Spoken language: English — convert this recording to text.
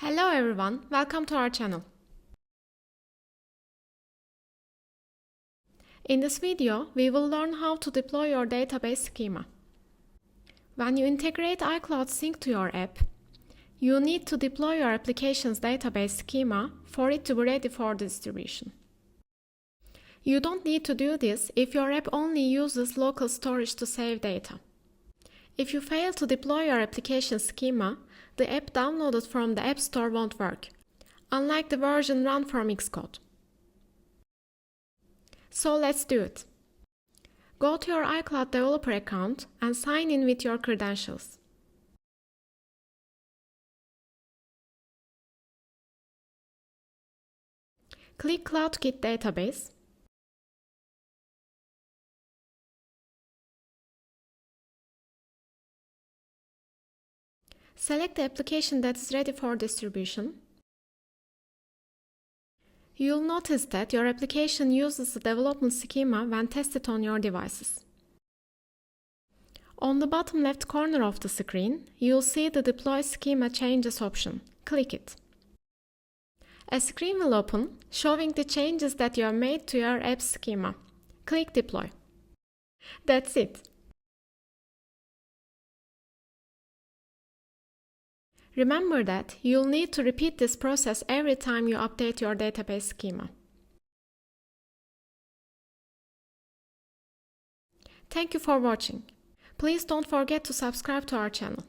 Hello everyone, welcome to our channel. In this video, we will learn how to deploy your database schema. When you integrate iCloud Sync to your app, you need to deploy your application's database schema for it to be ready for distribution. You don't need to do this if your app only uses local storage to save data. If you fail to deploy your application schema, the app downloaded from the App Store won't work, unlike the version run from Xcode. So let's do it. Go to your iCloud developer account and sign in with your credentials. Click CloudKit Database. Select the application that is ready for distribution. You'll notice that your application uses the development schema when tested on your devices. On the bottom left corner of the screen, you'll see the Deploy Schema Changes option. Click it. A screen will open showing the changes that you have made to your app schema. Click Deploy. That's it. Remember that you'll need to repeat this process every time you update your database schema. Thank you for watching. Please don't forget to subscribe to our channel.